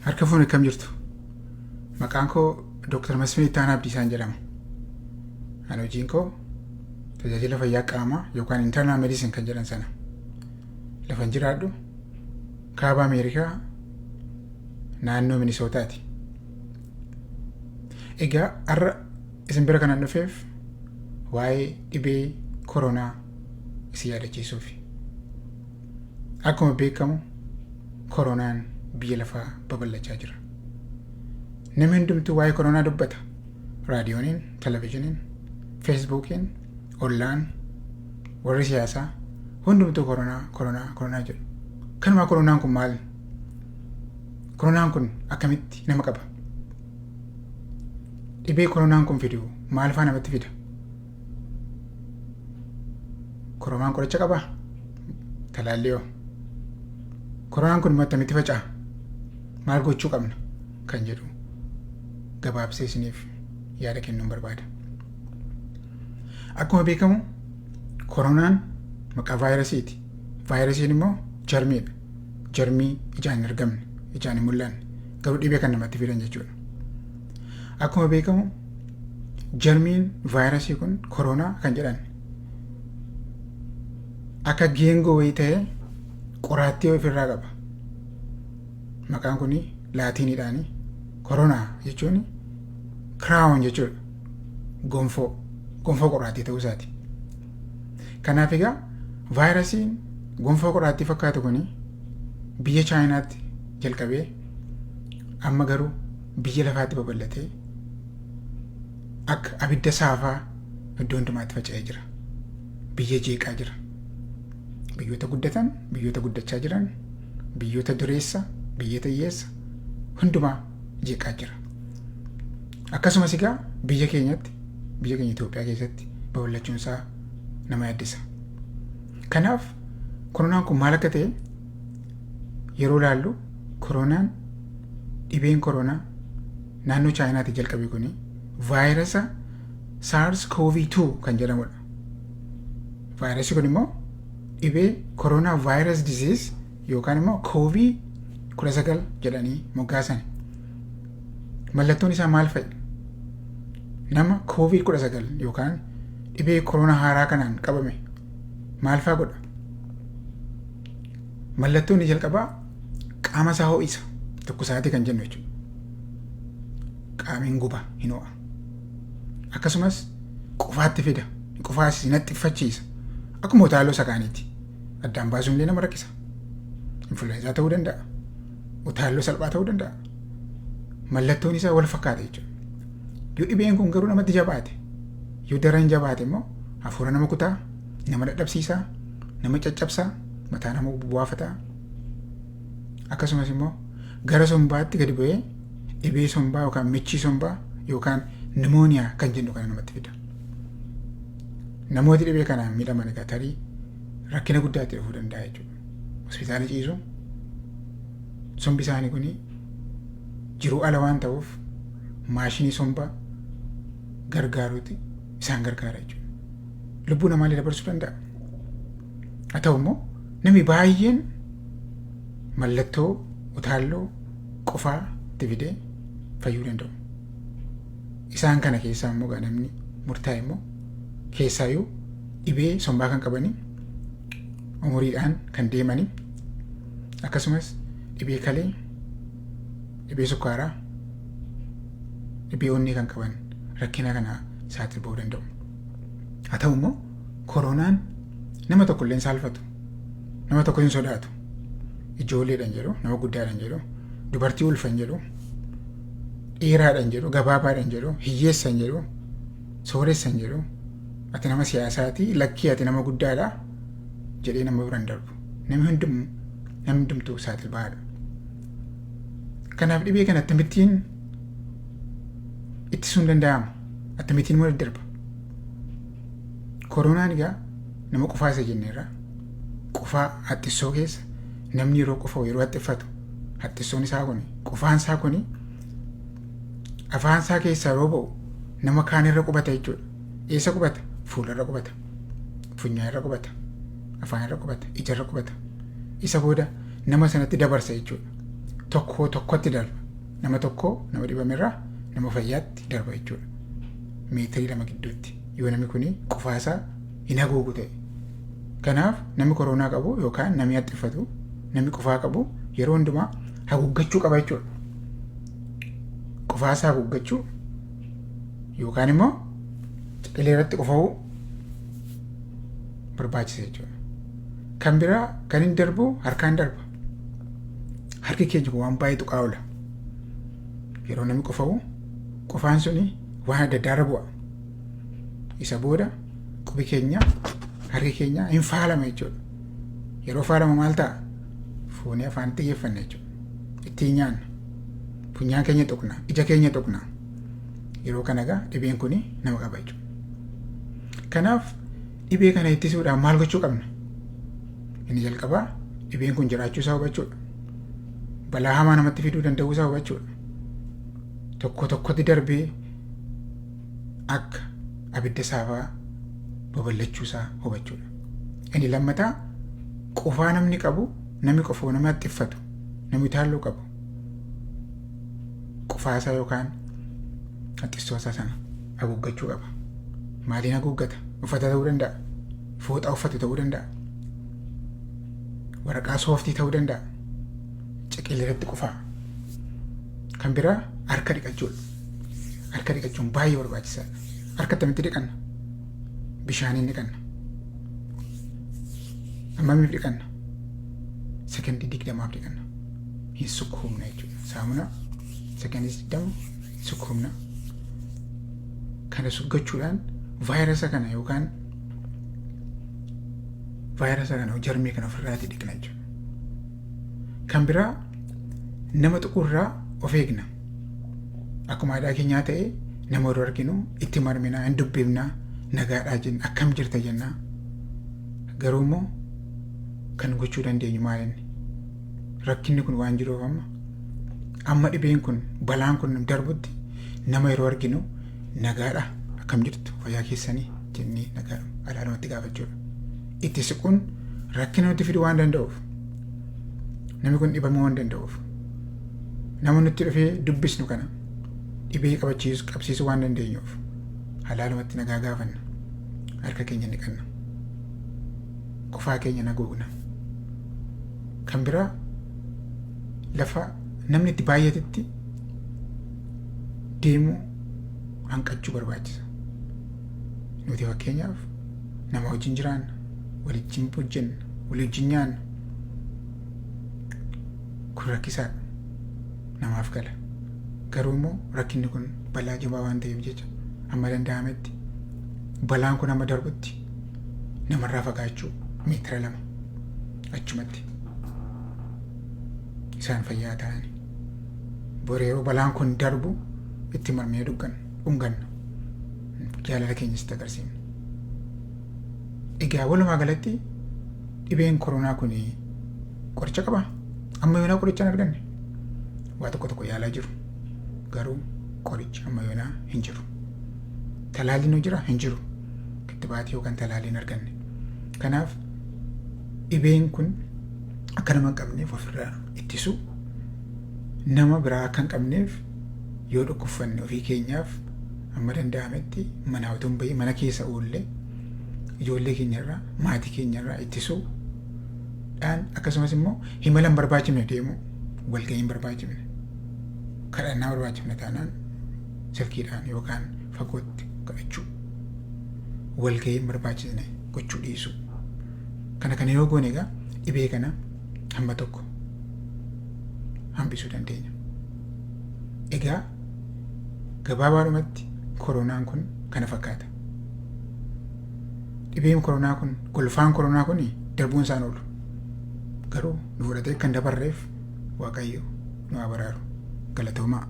Harka fuuni kam jirtu? Maqaan koo Dr. Masfin Ittaanaa Abdiisaan jedhama. Ani hojiin koo tajaajila fayyaa qaamaa yookaan internal medicine kan jedhan sana. Lafan jiraadhu kaaba Ameerikaa naannoo Minisootaati. Egaa har'a isin bira kanan dhufeef waa'ee dhibee koronaa isin yaadachiisuuf. Akkuma beekamu koronaan biyya lafaa babal'achaa jira. Namni hundumtuu waa'ee koronaa dubbata. Raadiyooniin, televizhiniin, feesbuukiin, ollaan, warri siyaasaa hundumtuu koronaa jedhu. Kanumaa koronaan kun maali? Koronaan kun akkamitti nama qaba? Dhibee koronaan kun fidu maal faa namatti fida? Koronaan qoricha qabaa? Talaalliyoo. Koronaan kun akkamitti faca'a? Maal gochuu qabna? Kan jedhu gabaabsee isiniif yaada kennuun barbaada. Akkuma beekamu koronaan maqaa vaayirasiiti. Vaayirasiin immoo jarmiidha. Jarmii ijaan hin argamne, ijaan hin mul'anne, garuu dhibee kan namatti fidan jechuudha. Akkuma beekamu jarmiin vaayirasii kun koronaa kan jedhan akka geengoo wayii ta'ee qoraattii ofirraa qaba. Maqaan kun laatiiniidhaan koronaa jechuun crown jechuudha. Gonfoo qoraattii ta'uu isaati. Kanaaf egaa vaayirasiin gonfoo qoraattii fakkaatu kun biyya chaayinaatti jalqabee amma garuu biyya lafaatti babal'atee akka abidda saafaa iddoo hundumaatti faca'ee jira. Biyya jeeqaa jira. Biyyoota guddatan, biyyoota guddachaa jiran, biyyoota dureessa, biyyoota hiyyeessa hundumaa jeeqaa jira. Akkasumas egaa biyya keenya Itoophiyaa keessatti babal'achuun isaa nama yaaddisa. Kanaaf koronaan kun maal akka ta'e yeroo ilaallu koronaan dhibeen koronaa naannoo chaayinaatti jalqabe kun vaayirasa SARS-CoV-2 kan jedhamudha. Vaayirasii kun immoo dhibee koronaa vaayirus disease yookaan immoo COVID-19 jedhanii moggaasan. Mallattoon isaa maal fa'i? Nama COVID-19 yookaan dhibee koronaa haaraa kanaan qabame maal fa'aa godha? Mallattoon inni jalqabaa qaama isaa ho'isa. Tokkosaatii kan jennu jechuudha. Qaamiin guba hin ho'a. Akkasumas qofaatti fida. Qofaas naxxiffachiisa. Akkuma utaaloo sakaaniiti. Addaan baasuun illee nama rakkisa. Influensaa ta'uu danda'a. Utaaloo salphaa ta'uu danda'a. Mallattoon isaa wal fakkaata jechuudha. Yoo dhibeen kun garuu namatti jabaate, yoo daran jabaate immoo hafuura nama kutaa, nama dadhabsiisaa, nama caccabsaa, mataa nama buwaafataa. Akkasumas immoo gara sombaatti gadi bu'ee dhibee sombaa yookaan michii sombaa yookaan nimooniyaa kan jennu kana namatti fida. Namooti dhibee kanaan miidhaman egaa tarii rakkina guddaatti dhufuu danda'a jechuudha. Hospitaala ciisu sombi isaanii kun jiruu ala waan ta'uuf maashinii sombaa gargaaruuti isaan gargaara jechuudha. Lubbuu namaallee dabarsuu danda'a. Haa ta'u immoo namni baay'een mallattoo utaalloo qofaa itti fidee fayyuu danda'u. Isaan kana keessaa immoo namni murtaa'e immoo keessaayyuu dhibee sombaa kan qabanii umuriidhaan kan deemanii akkasumas dhibee kalee, dhibee sukkaaraa, dhibee onnee kan qaban rakkina kana saaxil ba'uu danda'u. Haa ta'u immoo koronaan nama tokko illee hin saalfatu. Nama tokko hin sodaatu. Ijoolleedhaan jedhu, nama guddaadhaan jedhu, dubartii ulfan jedhu, dhiiraadhaan jedhu, gabaabaadhaan jedhu, hiyyeessan jedhu, sooressan jedhu, ati nama siyaasaati, lakkii ati nama guddaadha jedhee nama biraan darbu. Namni hundumtuu saaxil ba'aadha. Kanaaf dhibee kana akkamittiin ittisuun danda'ama? Akkamittiin immoo daddarba? Koronaan egaa nama qofaa isa jenneerra. Qofaa haxxissoo keessa namni yeroo qofa yeroo haxxiffatu haxxissoon isaa kun qofaan isaa kun afaan isaa keessaa yeroo ba'u nama kaan irra qubata jechuudha. Eessa qubata? Fuula irra qubata. Funyaan irra qubata. Afaan irra qubata. Ija irra qubata. Isa booda nama sanatti dabarsa jechuudha. tokkotti darba. Nama tokko nama dhibamerraa nama fayyaatti darba jechuudha. Meetirii 2 gidduutti. Yoo namni kun qofaasaa hin haguugu ta'e. Kanaaf namni koronaa qabu yookaan namni haxxiffatu namni qofaa qabu yeroo hundumaa haguuggachuu qaba jechuudha. Qofaasaa haguuggachuu yookaan immoo ciqilee irratti qofa'uu barbaachisa jechuudha. Kan biraa kan hin darbu harkaan darba. Harki keenya waan baay'ee tuqaa oola. Yeroo namni qofa'u qofaan suni waan adda addaarra bu'a. Isa booda qubi keenya harki keenya hin faalama jechuudha. Yeroo faalama maal ta'a? Fuunee afaan xiyyeeffanna jechuudha. Ittiin nyaanna. Funyaan keenya tuqna. Ija keenya tuqna. Yeroo kana egaa dhibeen kun nama qaba jechuudha. Kanaaf dhibee kana ittisuudhaan maal gochuu qabna? Inni jalqabaa dhibeen kun jiraachuu isaa hubachuudha. Balaa hamaa namatti fiduu danda'uu isaa hubachuudha. Tokkotti darbee akka abidda saafaa babal'achuu isaa hubachuudha. Inni lammataa qofaa namni qabu namni qofoo nama haxxiffatu namni taalloo qabu qofaasaa yookaan haxxissoosaa sana haguuggachuu qaba. Maaliin haguuggata? Uffata ta'uu danda'a. Fooxaa uffatu ta'uu danda'a. Waraqaa sooftii ta'uu danda'a. Ciqilee irratti qofaa. Kan biraa harka dhiqachuudha. Harka dhiqachuun baay'ee barbaachisaadha. Harka akkamitti dhiqanna? Bishaaniin dhiqanna. Ammamiif dhiqanna? Sekondii 20 dhiqanna. Hin sukkuumna jechuudha. Saamunaa sekondii 20 sukkuumna. Kana sukkachuudhaan vaayirasa kana yookaan jarmii kana ofirraatii dhiqna jechuudha. Kan biraa nama tuqurraa of eegna. Akkuma aadaa keenyaa ta'e nama yeroo arginu itti marminaa hin dubbifnaa nagaadhaa jenna akkam jirta jennaa. Garuu immoo kan gochuu dandeenyu maalinni? Rakkinni kun waan jiruuf amma dhibeen kun balaan kun darbutti nama yeroo arginu nagaadha akkam jirtu fayyaa keessanii jennee nagaadha alaalumatti gaafachuudha. Itti siquun rakkina nutti fiduu waan danda'uuf namni kun dhibamuu waan danda'uuf nama nutti dhufee dubbisnu kana dhibee qabsiisuu waan dandeenyuuf alaalumatti nagaa gaafanna. Harka keenya dhiqanna. Qofaa keenya haguugna. Kan biraa lafa namni itti baay'atetti deemuu hanqachuu barbaachisa. Nuti fakkeenyaaf nama wajjin jiraanna, waliin hojjenna, waliin nyaanna. Kun rakkisaadha. Namaaf gala. Garuu immoo rakkinni kun balaa jabaa waan ta'eef jecha amma danda'ametti balaan kun amma darbutti namarraa fagaachuu meetira 2 achumatti isaan fayyaa ta'anii. Bori yeroo balaan kun darbu itti marmee dhunganna. Jaalala keenyas itti agarsiifna. Egaa walumaa galatti dhibeen koronaa kun qoricha qaba. Amma yoonaa qoricha hin arganne. Waa tokko yaalaa jiru. Garuu qoricha amma yoonaa hin jiru. Talaalliin hoo jira? Hin jiru. Kittibaatii yookaan talaalliin hin arganne. Kanaaf dhibeen kun akka nama hin qabneef ofirraa ittisu nama biraa akka hin qabneef yoo dhukkubfanne ofii keenyaaf amma danda'ametti mana utuu hin bahin mana keessa oollee ijoollee keenyarraa maatii keenyarraa ittisuudhaan akkasumas immoo himala hin barbaachifne deemu walgahii hin barbaachifne kadhannaa barbaachifne taanaan silkiidhaan yookaan fagootti kadhachuu walgahii hin barbaachisne gochuu dhiisu. Kana yoo goone egaa dhibee kana hamma tokko hambisuu dandeenya. Egaa gabaabaadhumatti koronaan kun kana fakkaata. Dhibeen koronaa kun golfaan koronaa kun darbuun isaan oolu. Garuu nu fudhatee kan dabarreef Waaqayyo nu haa baraaru. Galatoomaa.